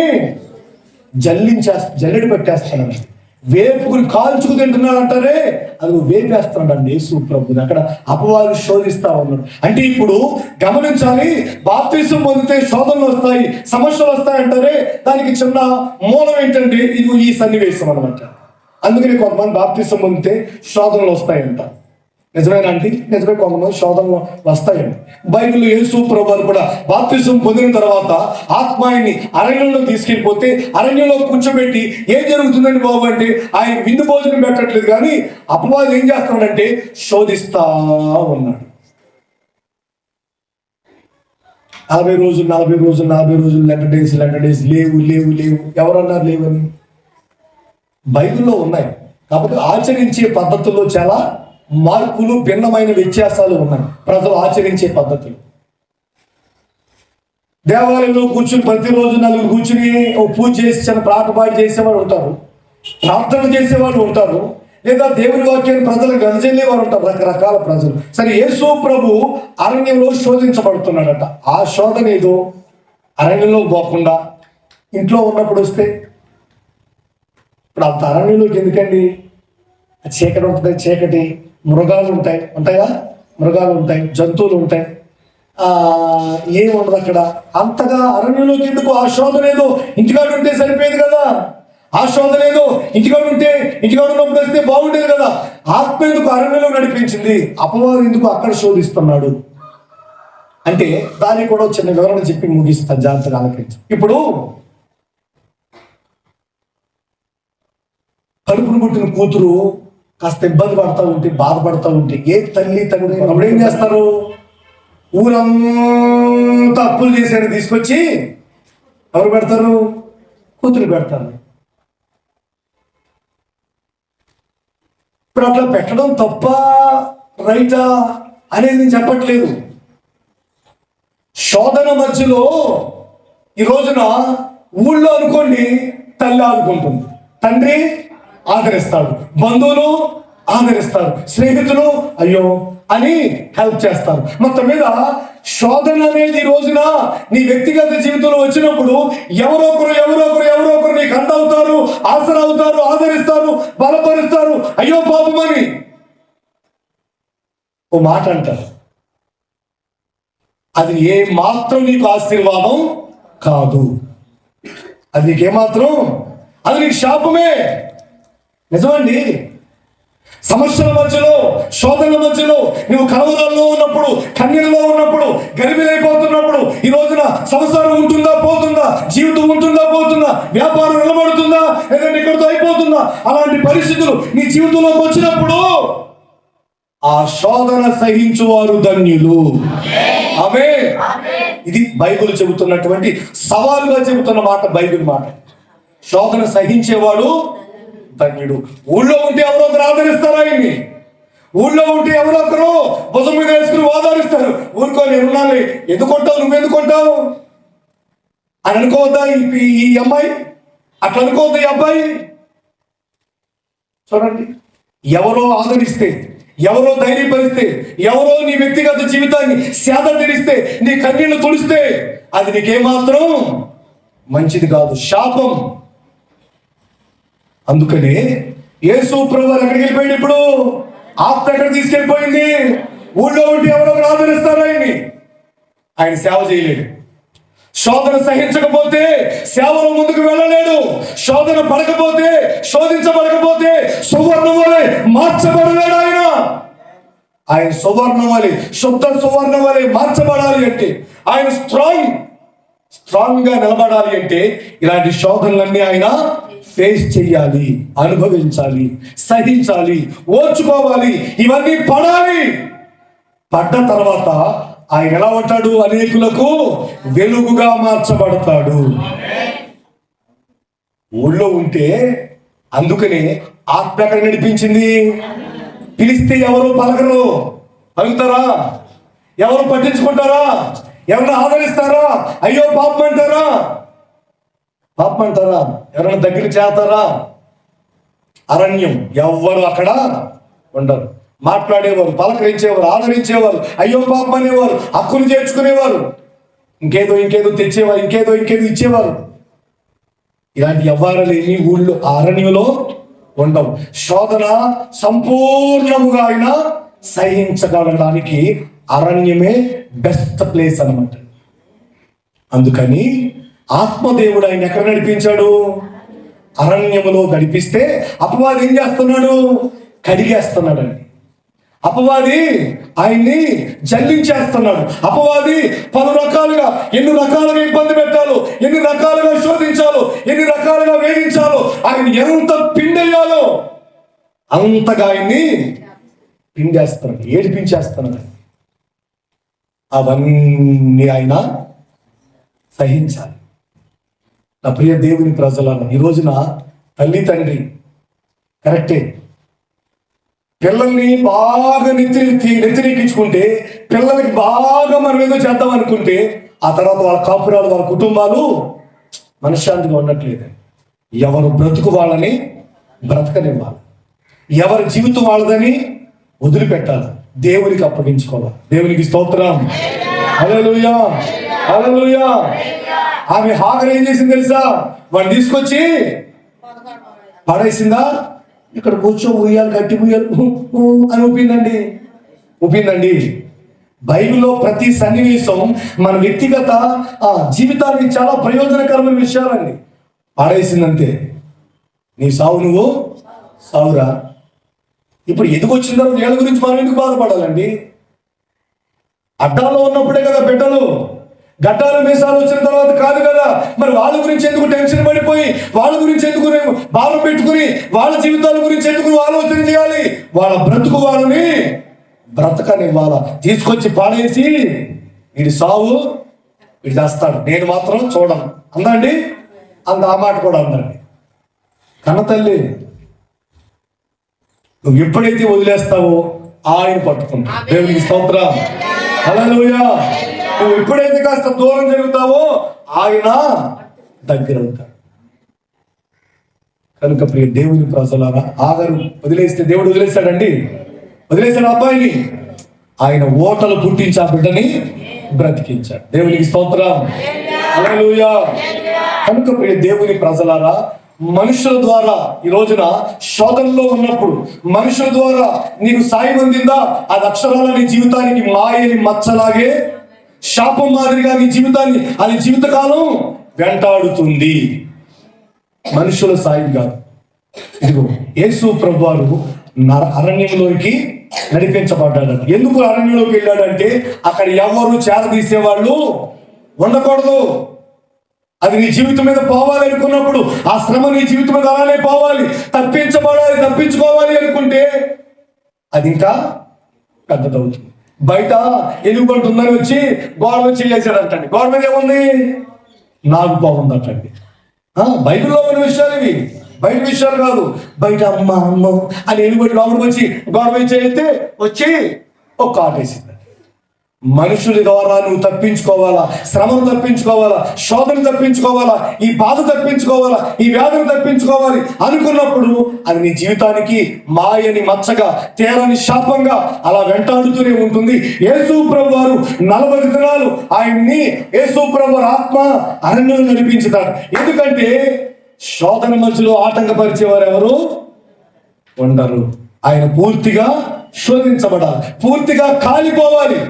జల్లెడి పెట్టేస్తున్నాడు. వేపుకుని కాల్చుకు తింటున్నాడు అంటారే, అది వేపేస్తున్నాడు అండి యేసు ప్రభుని. అక్కడ అపవాది శోధిస్తా ఉన్నాడు. అంటే ఇప్పుడు గమనించాలి, బాప్తిసం పొందితే శోధనలు వస్తాయి, సమస్యలు వస్తాయి అంటారే, దానికి చిన్న మూలం ఏంటంటే ఇది ఈ సన్నివేశం అనమాట. అందుకని కొంతమంది బాప్తిసం పొందితే శోధనలు వస్తాయంట. నిజమేనా అండి? నిజమే, కొంతమంది శోధనలు వస్తాయండి. బైబిల్లో యేసు ప్రభువు కూడా బాప్తిసం పొందిన తర్వాత ఆత్మాయన్ని అరణ్యంలో తీసుకెళ్ళిపోతే అరణ్యంలో కూర్చోబెట్టి ఏం జరుగుతుందండి బాబు అంటే, ఆయన విందు భోజనం పెట్టట్లేదు, కానీ అపవాది ఏం చేస్తున్నాడంటే శోధిస్తా ఉన్నాడు. 40 రోజులు లెంట డేస్ లేవు. ఎవరన్నారు లేవని? బైబిల్లో ఉన్నాయి. కాకపోతే ఆచరించే పద్ధతుల్లో చాలా మార్పులు, భిన్నమైన వ్యత్యాసాలు ఉన్నాయి. ప్రజలు ఆచరించే పద్ధతులు. దేవాలయంలో కూర్చుని ప్రతిరోజు నలుగురు కూర్చుని పూజ చేసి చిన్న పాట చేసేవారు ఉంటారు, ప్రార్థన చేసేవాళ్ళు ఉంటారు, లేదా దేవుని వాక్యాన్ని ప్రజలకు గదజల్లేవారు ఉంటారు, రకరకాల ప్రజలు. సరే, యేసు ప్రభు అరణ్యంలో శోధించబడుతున్నాడట. ఆ శోధన ఏదో అరణ్యంలో పోకుండా ఇంట్లో ఉన్నప్పుడు వస్తే, ఇప్పుడు అంత అరణ్యంలోకి ఎందుకండి? చీకటి ఉంటుంది, చీకటి, మృగాలు ఉంటాయా? మృగాలు ఉంటాయి, జంతువులు ఉంటాయి, ఏమి ఉండదు అక్కడ. అంతగా అరణ్యంలోకి ఎందుకు? ఆ శోధన ఏదో ఇంటికాడ ఉంటే సరిపోయేది కదా. ఆ శోధన ఏదో ఇంటికాడ ఉన్నప్పుడు వస్తే బాగుండేది కదా. ఆత్మ ఎందుకు అరణ్యంలో నడిపించింది? అపవాదం ఎందుకు అక్కడ శోధిస్తున్నాడు అంటే, దానికి కూడా చిన్న వివరణ చెప్పి ముగిస్తా, జాగ్రత్తగా ఆలకించు. ఇప్పుడు కడుపును పుట్టిన కూతురు కాస్త ఇబ్బంది బాధపడతా ఉంటే ఏ తల్లి తండ్రి అప్పుడు ఏం చేస్తారు? ఊరంతా అప్పులు చేశారు, తీసుకొచ్చి ఎవరు పెడతారు? కూతురు పెడతారు. ఇప్పుడు అట్లా పెట్టడం తప్ప రైటా అనేది నేను చెప్పట్లేదు. శోధన మధ్యలో ఈ రోజున ఊళ్ళో అనుకోండి, తల్లి ఆదుకుంటుంది, తండ్రి ఆదరిస్తాడు, బంధువులు ఆదరిస్తారు, స్నేహితులు అయ్యో అని హెల్ప్ చేస్తారు. మొత్తం మీద శోధన అనేది ఈ రోజున నీ వ్యక్తిగత జీవితంలో వచ్చినప్పుడు ఎవరో ఒకరు నీకు అండవుతారు, ఆసరవుతారు, ఆదరిస్తారు, బలపరుస్తారు. అయ్యో పాపమని ఓ మాట అంటారు. అది ఏ మాత్రం నీకు ఆశీర్వాదం కాదు, అది నీకేమాత్రం, అది నీకు శాపమే. నిజమండి. సమస్యల మధ్యలో, శోధనల మధ్యలో, నువ్వు కలవరాల్లో ఉన్నప్పుడు, కన్నీళ్ళలో ఉన్నప్పుడు, గర్భిలైపోతున్నప్పుడు, ఈ రోజున సంసారం ఉంటుందా పోతుందా, జీవితం ఉంటుందా పోతుందా, వ్యాపారం నిలబడుతుందా లేదంటే ఇక్కడితో అయిపోతుందా, అలాంటి పరిస్థితులు నీ జీవితంలోకి వచ్చినప్పుడు ఆ శోధన సహించువారు ధన్యులు. ఆమేన్. ఇది బైబిల్ చెబుతున్నటువంటి సవాలుగా చెబుతున్న మాట, బైబిల్ మాట. శోధన సహించేవాడు ధన్యుడు. ఊళ్ళో ఉంటే ఎవరో ఒకరు ఆదరిస్తారు ఆయన్ని, ఊళ్ళో ఉంటే ఎవరో ఒకరు భుజం మీద వేసుకుని ఓదారిస్తారు. ఊరుకో నేను ఉన్నాను, ఎందుకుంటావు, నువ్వెందుకుంటావు అని అనుకోవద్దా ఈ అమ్మాయి? అట్లా అనుకోవద్దా ఈ అబ్బాయి? చూడండి, ఎవరో ఆదరిస్తే, ఎవరో ధైర్యపరిస్తే, ఎవరో నీ వ్యక్తిగత జీవితాన్ని సేద తీరిస్తే, నీ కన్నీళ్లు తుడిస్తే అది నీకేమాత్రం మంచిది కాదు, శాపం. అందుకనే యేసు ప్రభువు ఎక్కడికి వెళ్ళిపోయింది? ఇప్పుడు ఆత్మ ఎక్కడ తీసుకెళ్ళిపోయింది? ఊళ్ళో ఉంటే ఎవరో ఒకరు ఆదరిస్తారు ఆయన్ని. ఆయన సేవ చేయలేడు. శోధన సహించకపోతే సేవలో ముందుకు వెళ్ళలేడు. శోధన పడకపోతే, శోధించబడకపోతే సువర్ణం వలె మార్చబడలేడు ఆయన. ఆయన సువర్ణం వలె, శుద్ధ సువర్ణం వలె మార్చబడాలి అంటే, ఆయన స్ట్రాంగ్ గా నిలబడాలి అంటే ఇలాంటి శోధనలన్నీ ఆయన ఫేస్ చెయ్యాలి, అనుభవించాలి, సహించాలి, ఓర్చుకోవాలి, ఇవన్నీ పడాలి. పడ్డ తర్వాత ఆయన ఎలా ఉంటాడు? అనేకులకు వెలుగుగా మార్చబడతాడు. ఊళ్ళో ఉంటే, అందుకనే ఆత్మ ఎక్కడ నడిపించింది? పిలిస్తే ఎవరు పలకరు, పలుకుతారా? ఎవరు పట్టించుకుంటారా? ఎవరైనా ఆదరిస్తారా? అయ్యో పాపం అంటారా? పాపం అంటారా? ఎవరైనా దగ్గర చేస్తారా? అరణ్యం, ఎవ్వరు అక్కడ ఉండరు. మాట్లాడేవారు, పలకరించేవారు, ఆదరించేవారు, అయ్యో పాపం అనేవారు, హక్కులు చేర్చుకునేవారు, ఇంకేదో తెచ్చేవారు, ఇంకేదో ఇచ్చేవారు. ఇలాంటి వ్యవహారాలేమి ఊళ్ళో, అరణ్యంలో ఉండవు. శోధన సంపూర్ణముగా ఆయన సహించగలడానికి అరణ్యమే బెస్ట్ ప్లేస్ అన్నమాట. అందుకని ఆత్మదేవుడు ఆయన ఎక్కడ నడిపించాడు? అరణ్యములో నడిపిస్తే అపవాది ఏం చేస్తున్నాడు? కడిగేస్తున్నాడండి. అపవాది ఆయన్ని జల్లించేస్తున్నాడు. అపవాది పలు రకాలుగా, ఎన్ని రకాలుగా ఇబ్బంది పెట్టాలో, ఎన్ని రకాలుగా శోధించాలో, ఎన్ని రకాలుగా వేధించాలో, ఆయన ఎంత పిండేయాలో అంతగా ఆయన్ని పిండేస్తున్నాడు, ఏడిపించేస్తున్నాడు. అవన్నీ ఆయన సహించాలి. నా ప్రియ దేవుని ప్రజలను, ఈ రోజున తల్లి తండ్రి కరెక్టే, పిల్లల్ని బాగా నెత్తిరెక్కించుకుంటే, పిల్లలకి బాగా మనం ఏదో చేద్దాం అనుకుంటే, ఆ తర్వాత వాళ్ళ కాపురాలు, వాళ్ళ కుటుంబాలు మనశ్శాంతిగా ఉండట్లేదు. ఎవరు బ్రతుకు వాళ్ళని బ్రతకనివ్వాలి, ఎవరి జీవితం వాళ్ళదని వదిలిపెట్టాలి, దేవునికి అప్పగించుకోవాలి. దేవునికి స్తోత్రం. హల్లెలూయా, హల్లెలూయా. ఆమె హాగర్ ఏం చేసింది తెలుసా? వాడిని తీసుకొచ్చి పడేసిందా? ఇక్కడ కూర్చో, ఉయ్యాలి, గట్టి ఉయ్యాలి అని ఊపిందండి. బైబిల్లో ప్రతి సన్నివేశం మన వ్యక్తిగత జీవితానికి చాలా ప్రయోజనకరమైన విషయాలండి. పాడేసిందంతే, నీ సావు నువ్వు సావురా. ఇప్పుడు ఎదుగొచ్చిన తర్వాత వీళ్ళ గురించి మనం ఎందుకు బాధపడాలండి? అడ్డాలో ఉన్నప్పుడే కదా బిడ్డలు, గడ్డాలు మీసాలు వచ్చిన తర్వాత కాదు కదా. మరి వాళ్ళ గురించి ఎందుకు టెన్షన్ పడిపోయి, వాళ్ళ గురించి ఎందుకు భారం పెట్టుకుని, వాళ్ళ జీవితాల గురించి ఎందుకు ఆలోచన చేయాలి? వాళ్ళ బ్రతుకు వాళ్ళని బ్రతకనివ్వాల. తీసుకొచ్చి పాడేసి వీడి సావు వీడు చేస్తాడు, నేను మాత్రం చూడను అందండి. ఆ మాట కూడా అందండి. కన్న తల్లి, నువ్వు ఎప్పుడైతే వదిలేస్తావో ఆయన పట్టుకుంటా. దేవునికి స్తోత్రం. హల్లెలూయా. నువ్వు ఎప్పుడైతే కాస్త దూరం జరుగుతావో ఆయన దగ్గర అవుతాడు. కనుక ప్రియ దేవుని ప్రజలారా, ఆగరు వదిలేస్తే దేవుడు వదిలేశాడండి? వదిలేశాడు అబ్బాయిని. ఆయన ఓటలు పుట్టించి ఆ బిడ్డని బ్రతికించాడు. దేవునికి స్తోత్రం, హల్లెలూయా. కనుక ప్రియ దేవుని ప్రజలారా, మనుషుల ద్వారా ఈ రోజున శోధనలో ఉన్నప్పుడు మనుషుల ద్వారా నీకు సాయం అందిందా? అది అక్షరాల నీ జీవితానికి మాయని మచ్చలాగే శాపం మాదిరిగా నీ జీవితాన్ని అది జీవితకాలం వెంటాడుతుంది. మనుషుల సాయం కాదు. ఇదిగో యేసు ప్రభువారు అరణ్యంలోకి నడిపించబడ్డాడు. ఎందుకు అరణ్యంలోకి వెళ్ళాడంటే అక్కడ ఎవరు చేరదీసేవాళ్ళు ఉండకూడదు. అది నీ జీవితం మీద పోవాలి అనుకున్నప్పుడు ఆ శ్రమ నీ జీవితం మీద అలానే పోవాలి. తప్పించబడాలి, తప్పించుకోవాలి అనుకుంటే అది ఇంకా పెద్దదవుతుంది. బయట ఎలుగుబంటుందని వచ్చి గోడ వచ్చి చేశాడంటండి. గోడ మీద ఏముంది? నాకు బాగుందటండి. బైబిల్లో ఉన్న విషయాలు ఇవి, బయట విషయాలు కాదు. బయట అమ్మ అమ్మ అని ఎలుగుబడి లోపలికి వచ్చి గోడ మీద చేస్తే వచ్చి ఒక కాటేసింది. మనుషుల ద్వారా నువ్వు తప్పించుకోవాలా, శ్రమను తప్పించుకోవాలా, శోధన తప్పించుకోవాలా, ఈ బాధ తప్పించుకోవాలా, ఈ వ్యాధిని తప్పించుకోవాలి అనుకున్నప్పుడు అది నీ జీవితానికి మాయని మచ్చగా, తీరని శాపంగా అలా వెంటాడుతూనే ఉంటుంది. యేసు ప్రభువారు 40 దినాలు ఆయన్ని యేసు ప్రభువారు ఆత్మ అరణ్యం నడిపించుతాడు. ఎందుకంటే శోధన మధ్యలో ఆటంకపరిచేవారు ఎవరు ఉండరు. ఆయన పూర్తిగా శోధించబడాలి, పూర్తిగా కాలిపోవాలి.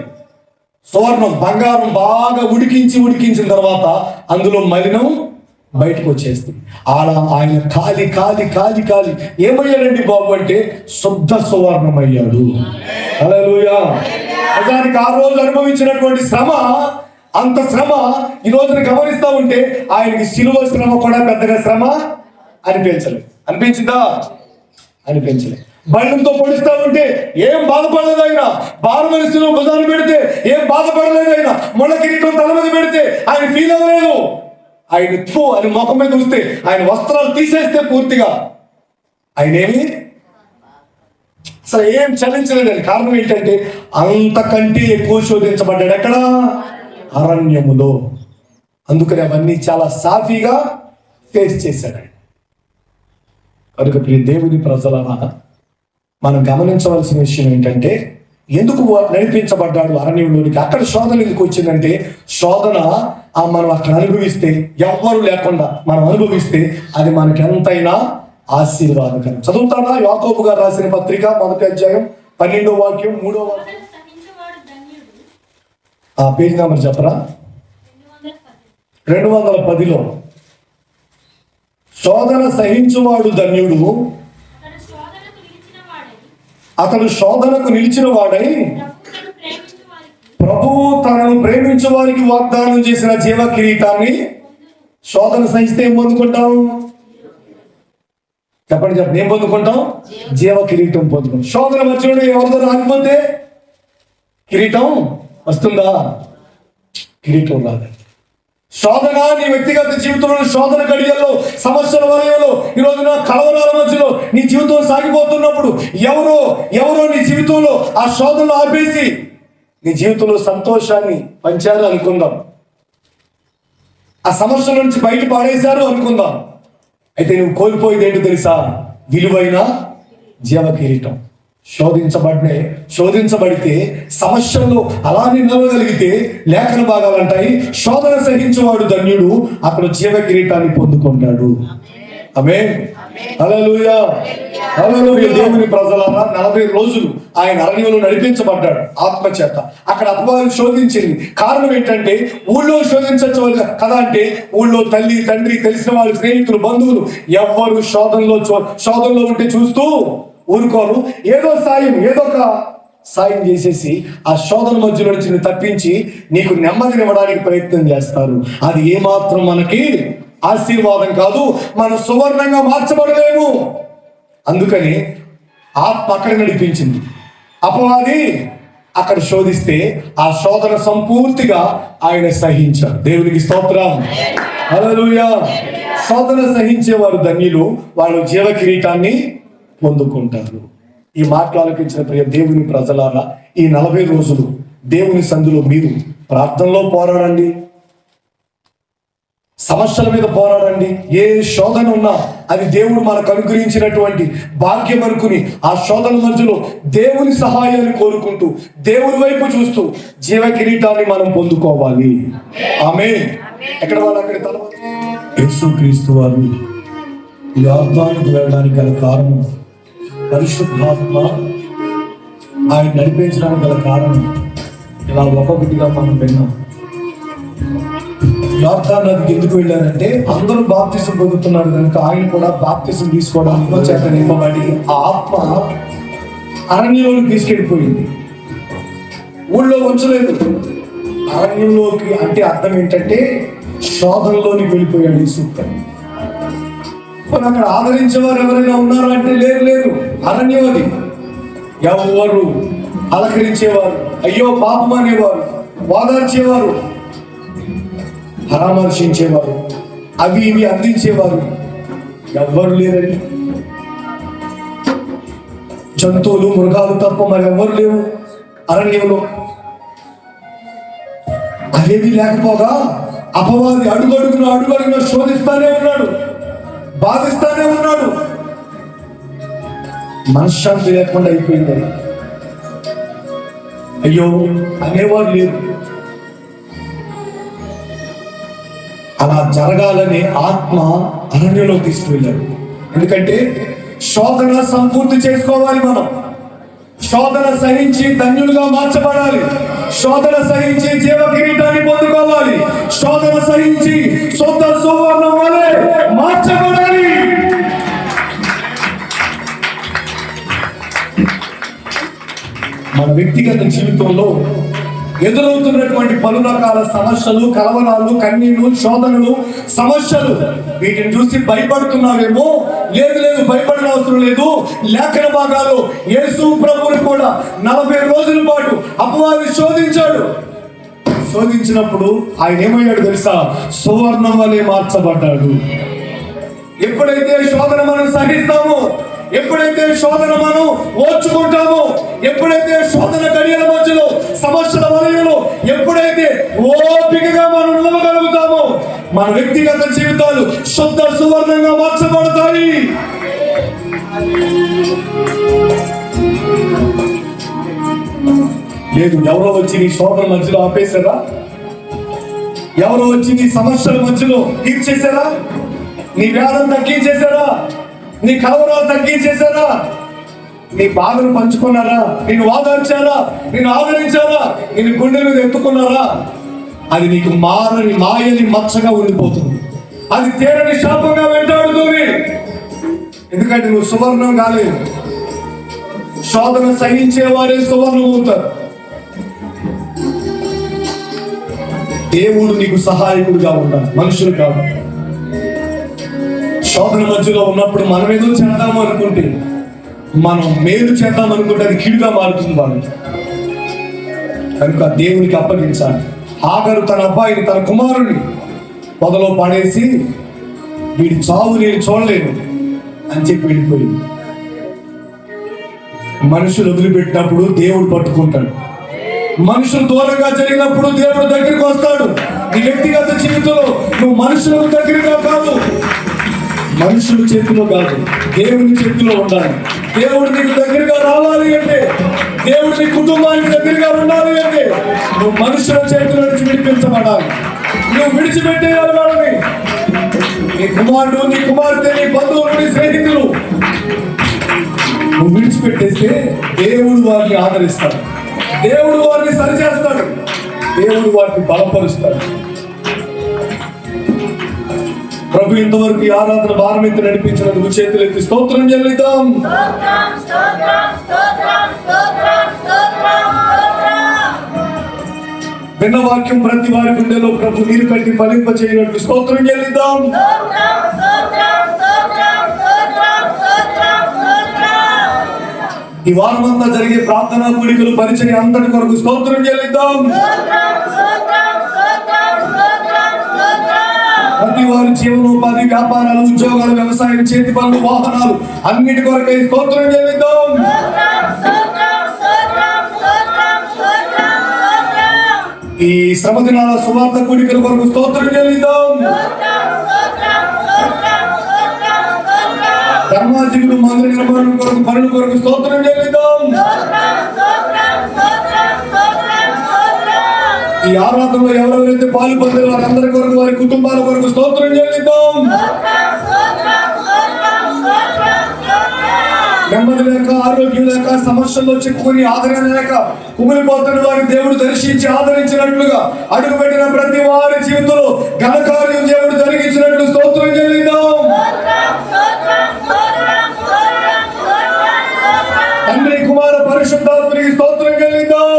సువర్ణం, బంగారం బాగా ఉడికించిన తర్వాత అందులో మలినం బయటకు వచ్చేస్తుంది. అలా ఆయన కాలి కాలి కాలి కాలి ఏమయ్యాడండి బాబు అంటే శుద్ధ సువర్ణం అయ్యాడు. హల్లెలూయా. నిజానికి ఆ రోజు అనుభవించినటువంటి శ్రమ, అంత శ్రమ ఈ రోజున గమనిస్తా ఉంటే ఆయనకి శిలువ శ్రమ కూడా పెద్దగా శ్రమ అనిపించలేదు. అనిపించిందా? అనిపించలేదు. బండంతో పొడుస్తా ఉంటే ఏం బాధపడలేదు ఆయన. భారమైన శిలువ భుజాన్ని పెడితే ఏం బాధపడలేదు ఆయన. మొన్న కిరీటం తల మీద పెడితే ఆయన ఫీల్ అవ్వలేదు. ఆయన ఆయన ముఖం మీద చూస్తే ఆయన వస్త్రాలు తీసేస్తే పూర్తిగా ఆయన ఏమి అసలు ఏం చలించలేదు. కారణం ఏంటంటే అంతకంటే ఎక్కువ శోధించబడ్డాడు. ఎక్కడ? అరణ్యములో. అందుకని అవన్నీ చాలా సాఫీగా ఫేస్ చేశాడు. కనుక ప్రియ దేవుని ప్రజలారా, మనం గమనించవలసిన విషయం ఏంటంటే ఎందుకు నడిపించబడ్డాడు అరణ్యంలోనికి? అక్కడ శోధన ఎందుకు వచ్చిందంటే శోధన మనం అక్కడ అనుభవిస్తే, ఎవ్వరు లేకుండా మనం అనుభవిస్తే అది మనకి ఎంతైనా ఆశీర్వాదకరం. చదువుతానా? యాకోబు గారు రాసిన పత్రిక 1వ అధ్యాయం 12వ వాక్యం 3వ వాక్యం. ఆ పేజ్ నెంబర్ చెప్పరా? 210లో శోధన సహించువాడు ధన్యుడు, అతడు శోధనకు నిలిచిన వాడై ప్రభువు తనను ప్రేమించే వారికి వాగ్దానం చేసిన జీవ కిరీటాన్ని. శోధన సహిస్తే ఏం పొందుకుంటాం? చెప్పండి చెప్పండి, ఏం పొందుకుంటాం? జీవ కిరీటం పొందుకుంటాం. శోధన మధ్యలో ఎవరితో రాకపోతే కిరీటం వస్తుందా? కిరీటం రాదు. శోధన నీ వ్యక్తిగత జీవితంలో, శోధన గడియల్లో, సమస్యల వలయంలో, ఈ రోజున కలవరాల మధ్యలో నీ జీవితం సాగిపోతున్నప్పుడు ఎవరో నీ జీవితంలో ఆ శోధనలో ఆపేసి నీ జీవితంలో సంతోషాన్ని పంచారు అనుకుందాం. ఆ సమస్యల నుంచి బయట పాడేశారు అనుకుందాం. అయితే నువ్వు కోల్పోయేది ఏంటో తెలుసా? విలువైన జీవ కిరీటం. శోధించబడితే సమస్యల్లో అలానే నిలవగలిగితే లేఖన భాగాలు అంటాయి, శోధన సహించేవాడు ధన్యుడు, అక్కడ జీవ కిరీటాన్ని పొందుకుంటాడు. ఆమేన్. హల్లెలూయా. హల్లెలూయా. దేవుని ప్రజలారా, 40 రోజులు ఆయన అరణ్యంలో నడిపించబడ్డాడు ఆత్మ చేత. అక్కడ అపవాదం శోధించింది. కారణం ఏంటంటే ఊళ్ళో శోధించవచ్చు కదా అంటే ఊళ్ళో తల్లి తండ్రి తెలిసిన వాళ్ళు స్నేహితులు బంధువులు ఎవ్వరు శోధనలో ఉంటే చూస్తూ ఊరుకోరు. ఏదో ఒక సాయం చేసేసి ఆ శోధన మధ్యలో నుంచి తప్పించి నీకు నెమ్మదినివ్వడానికి ప్రయత్నం చేస్తారు. అది ఏమాత్రం మనకి ఆశీర్వాదం కాదు. మనం సువర్ణంగా మార్చబడలేము. అందుకని ఆత్మ అక్కడ నడిపించింది. అపవాది అక్కడ శోధిస్తే ఆ శోధన సంపూర్తిగా ఆయన సహించారు. దేవునికి స్తోత్రం. హల్లెలూయా. శోధన సహించేవారు ధన్యులు, వాళ్ళు జీవ కిరీటాన్ని పొందుకుంటారు. ఈ మాటలు ఆలకించిన ప్రియ దేవుని ప్రజలారా, ఈ 40 రోజులు దేవుని సందులో మీరు ప్రార్థనలో పోరాడండి. సమస్యల మీద పోరాడండి. ఏ శోధన ఉన్నా అది దేవుడు మనకు అనుగ్రహించినటువంటి భాగ్యం అనుకుని ఆ శోధన మధ్యలో దేవుని సహాయాన్ని కోరుకుంటూ దేవుని వైపు చూస్తూ జీవ కిరీటాన్ని మనం పొందుకోవాలి. ఆమేన్. ఎక్కడ వాళ్ళు అక్కడ యేసుక్రీస్తు వారు ఈ ఆత్మానికి వెళ్ళడానికి గల కారణం, పరిశుద్ధాత్మ ఆయన నడిపించడానికి గల కారణం ఇలా ఒక్కొక్కటిగా మనం విన్నాం. యోర్దాను నదికి ఎందుకు వెళ్ళారంటే అందరూ బాప్తిసం పొందుతున్నారు కనుక ఆయన కూడా బాప్తిసం తీసుకోవడానికి చేత నింపబడి ఆ ఆత్మ అరణ్యంలోకి తీసుకెళ్ళిపోయింది. ఊళ్ళో ఉంచలేదు, అరణ్యంలోకి. అంటే అర్థం ఏంటంటే శోధనలోనికి వెళ్ళిపోయాడు ఈ సూక్తం. అక్కడ ఆదరించేవారు ఎవరైనా ఉన్నారా అంటే లేరు. అరణ్యం అది. ఎవరు అలకరించేవారు, అయ్యో పాపం అనేవారు, ఓదార్చేవారు, పరామర్శించేవారు, అవి ఇవి అందించేవారు ఎవ్వరు లేరండి. జంతువులు మృగాలు తప్ప మరి ఎవ్వరు లేవు అరణ్యంలో. అదేవి లేకపోగా అపవాది అడుగడుగున శోధిస్తానే ఉన్నాడు, బాధిస్తానే ఉన్నాడు. మనశ్శాంతి లేకుండా అయిపోయింది. అయ్యో అనేవారు లేరు. అలా జరగాలని ఆత్మ అరణ్యంలో తీసుకువెళ్ళాడు. ఎందుకంటే శోధన సంపూర్తి చేసుకోవాలి. మనం శోధన సహించి ధన్యులుగా మార్చబడాలి. శోధన సహించి జీవ కిరీటాన్ని పొందుకోవాలి. శోధన సహించి సొంత సువర్ణం వలె మార్చబడాలి. మన వ్యక్తిగత జీవితంలో ఎదురవుతున్నటువంటి పలు రకాల సమస్యలు, కలవరాలు, కన్నీళ్లు, శోధనలు, సమస్యలు, వీటిని చూసి భయపడుతున్నావేమో. లేదు, భయపడిన అవసరం లేదు. లేఖన భాగాలు యేసు ప్రభువుని కూడా 40 రోజుల పాటు అపవాది శోధించాడు. శోధించినప్పుడు ఆయన ఏమయ్యాడు తెలుసా? సువర్ణం వలె మార్చబడ్డాడు. ఎప్పుడైతే శోధన మనం సహిస్తామో, ఎప్పుడైతే శోధన మనం ఓర్చుకుంటామో, ఎప్పుడైతే శోధన గడియల మధ్యలో, సమస్యల వలయంలో ఎప్పుడైతే ఓపికగా మనం నిలవగలుగుతామో, మన వ్యక్తిగత జీవితాలు శుద్ధ సువర్ణంగా మార్చబడతాయి. లేదు, ఎవరో వచ్చి నీ శోధన మధ్యలో ఆపేశారా? ఎవరో వచ్చి నీ సమస్యల మధ్యలో తీర్చేశారా? నీ వ్యాధులు తగ్గించేశారా? నీ కలవరాలు తగ్గించేశారా? నీ బాధను పంచుకున్నారా? నేను ఓదార్చారా? నేను ఆదరించారా? నేను గుండె మీద ఎత్తుకున్నారా? అది నీకు మాయని మచ్చగా ఉండిపోతుంది. అది తీరని శాపంగా వెంటాడుతుంది. ఎందుకంటే నువ్వు సువర్ణం కాలేదు. శోధన సహించే వారే సువర్ణం అవుతారు. దేవుడు నీకు సహాయకుడిగా ఉండాలి, మనుషులు కాదు. శోధన మధ్యలో ఉన్నప్పుడు మనం ఏదో చేద్దాము అనుకుంటే, మనం మేలు చేద్దాం అనుకుంటే అది కీడుగా మారుతుంది వాళ్ళు. కనుక దేవునికి అప్పగించాలి. హాగరు తన అబ్బాయిని, తన కుమారుని పొదలో పడేసి వీడి చావు నేను చూడలేను అని చెప్పి వెళ్ళిపోయింది. మనుషులు వదిలిపెట్టినప్పుడు దేవుడు పట్టుకుంటాడు. మనుషులు దూరంగా జరిగినప్పుడు దేవుడు దగ్గరికి వస్తాడు. నీ వ్యక్తిగత జీవితంలో నువ్వు మనుషులకు దగ్గరగా కాదు, మనుషుల చేతిలో కాదు, దేవుని చేతిలో ఉండాలి. దేవుడు నీకు దగ్గరగా రావాలి అంటే, దేవుడు నీ కుటుంబానికి దగ్గరగా ఉండాలి అంటే నువ్వు మనుషుల చేతిలో నుంచి విడిపించబడాలి. నువ్వు విడిచిపెట్టేయాలి వాళ్ళని. నీ కుమారుడు, నీ కుమార్తె, నీ బంధువులు, నీ స్నేహితులు నువ్వు విడిచిపెట్టేస్తే దేవుడు వారిని ఆదరిస్తాడు, దేవుడు వారిని సరిచేస్తాడు, దేవుడు వారిని బలపరుస్తాడు. ప్రభు ఇంతవరకు ఈ ఆరాధన భారం ఎత్తి నడిపించినందుకు చేతులు ఎత్తి స్తోత్రం చెల్లిద్దాం. విన్న వాక్యం ప్రతి వారి గుండెలో ప్రభు నీరు కట్టి ఫలింప చేయనట్టు స్తోత్రం చెల్లిద్దాం. ఈ వారమంతా జరిగే ప్రార్థనా కూడికలు, పరిచర్య అంతటి కొరకు స్తోత్రం చెల్లిద్దాం. ప్రతి వారి జీవనోపాధి, వ్యాపారాలు, ఉద్యోగాలు, వ్యవసాయం, చేతి పనులు, వాహనాలు అన్నిటి కొరకై స్తోత్రం చెల్లిద్దాం. ఈ శ్రమ దినాల సువార్త కూడికల కొరకు స్తోత్రం చెల్లిద్దాం. విశ్వాసికులు మందిర నిర్మాణం కొరకు పనుల కొరకు స్తోత్రం చెల్లిద్దాం. ఈ ఆరాధనలో ఎవరెవరైతే పాలు పొందారో వారందరి కొరకు వారి కుటుంబాల కొరకు స్తోత్రం చెల్లిద్దాం. నెమ్మది లేక, ఆరోగ్యం లేక, సమస్యల్లో చిక్కుకుని ఆదరణ లేక కుమిలిపోతున్న వారి దేవుడు దర్శించి ఆదరించినట్లుగా అడుగుపెట్టిన ప్రతి వారి జీవితంలో ఘనకార్యం దేవుడు జరిగించినట్లు స్తోత్రం చెల్లిద్దాం. తండ్రి, కుమార, పరిశుద్ధాత్మనికి స్తోత్రం చెల్లిద్దాం.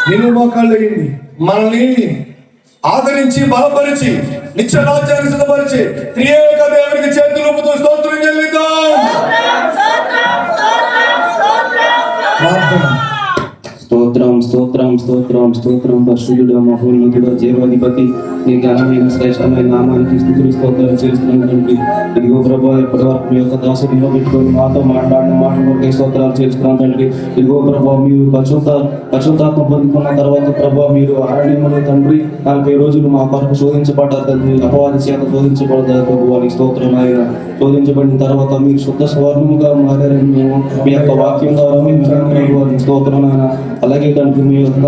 నిన్ను మోకాళ్ళయింది మనల్ని ఆదరించి బలపరిచి నిత్య రాజ్యాన్ని సిద్ధపరిచి త్రియేక దేవునికి చేతులూపుతూ స్తోత్రం చెల్లిద్దాం. స్తోత్రం స్తోత్రం స్తోత్రం స్తోత్రం. పరిశుద్ధుడు, మహోన్నతుడు, జీవాధిపతి, నీ ఘనమైన శ్రేష్టమైన నామానికి స్తుతులు స్తోత్రం చేస్తున్నటువంటి ఇదిగో ప్రభా, ఇప్పటి వరకు మీ యొక్క దాసుని నిలబెట్టుకొని మాతో మాట్లాడిన మాటల వరకే స్తోత్రాలు చేస్తున్నాం తండ్రి. ఇదిగో ప్రభా, మీరు పరిశుద్ధాత్మ పొందుకున్న తర్వాత ప్రభా, మీరు అరణ్యములో తండ్రి 40 రోజులు మా కొరకు శోధించబడ్డారు తండ్రి. అపవాది చేత శోధించబడతారు ప్రభు, అని స్తోత్రం. ఆయన శోధించబడిన తర్వాత మీరు శుద్ధ స్వర్ణముగా మారారని మేము మీ యొక్క వాక్యం ద్వారా మేము స్తోత్రం. ఆయన అలాగే తండ్రి, మీ యొక్క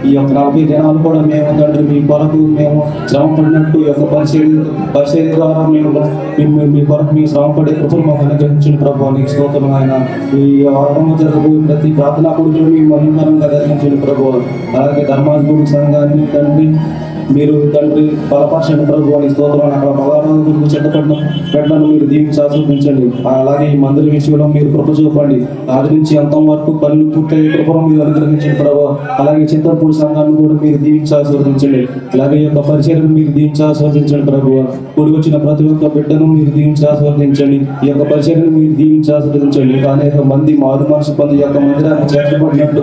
ఈ యొక్క 40 దినాలు కూడా మేము తండ్రి మీ కొరకు మేము శ్రమ పడినట్టు యొక్క పరిచర్య ద్వారా మేము మీ కొరకు మీ శ్రమ పడే కృపను మాకు అనుగ్రహించిన ప్రభు, నీకు స్తోత్రం. ఆయన ఈ వారము జరగబోయే ప్రతి ప్రార్థనా కొడుకులు మీ మహిమకరంగా జరిగించిన ప్రభు. అలాగే ధర్మాధిపతి సంఘాన్ని తండ్రి మీరు తండ్రి బలపరచండి ప్రభు, అని స్తోత్రం. అక్కడ బలారాధన గురించి చెడ్డలను మీరు దీవించి ఆస్వాదించండి. అలాగే ఈ మందిర విషయంలో మీరు కృప చూపండి. ఆది నుంచి అంతం వరకు పనులు పూర్తయ్యే కృపను మీరు అనుగ్రహించండి ప్రభు. అలాగే చింతపూడి సంఘాన్ని కూడా మీరు దీవించి ఆస్వాదించండి. అలాగే ఈ యొక్క పరిచర్యను మీరు దీవించి ఆస్వాదించండి ప్రభు. కూడి వచ్చిన ప్రతి ఒక్క బిడ్డను మీరు దీవించి ఆస్వాదించండి. ఈ యొక్క పరిచర్యను మీరు దీవించి ఆస్వాదించండి. ఇంకా అనేక మంది మారు మనసు పొంది ఈ యొక్క మందిరాన్ని చేర్చబడినట్లు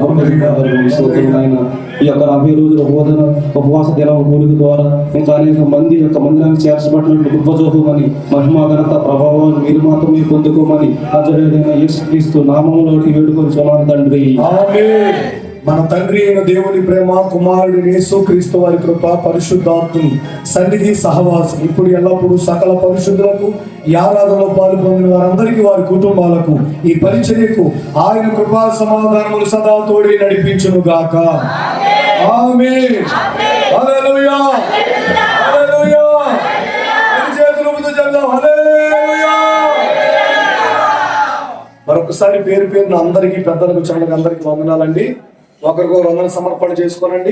ఈ యొక్క 40 రోజుల బోధన ఉపవాస దినం కూడిక ద్వారా ఇంకా అనేక మంది యొక్క మందిరాన్ని చేర్చబడినట్లు గొప్ప చూపమని మహిమ ఘనత ప్రభావాన్ని మీరు మాత్రమే పొందుకోమని నజరేయుడైన యేసుక్రీస్తు నామములో వేడుకొనుచున్నాను తండ్రి. ఆమేన్. మన తండ్రి అయిన దేవుని ప్రేమ, కుమారుడు యేసుక్రీస్తు వారి కృప, పరిశుద్ధాత్మని సన్నిధి సహవాసం ఇప్పుడు ఎల్లప్పుడూ సకల పరిశుద్ధులకు ఈ ఆరాధనలో పాలు పొందిన వారందరికీ వారి కుటుంబాలకు ఈ పరిచర్యకు ఆయన కృపా సమాధానములు సదా తోడి నడిపించును గాక. ఆమేన్. హల్లెలూయా. హల్లెలూయా. చేతులు ఊపుతూ చెప్దాం హల్లెలూయా. మరొకసారి పేరు పేరున అందరికీ, పెద్దలకు, చిన్నలకు అందరికీ వందనాలండి. ఒకరికొకరు వందన సమర్పణ చేసుకోనండి.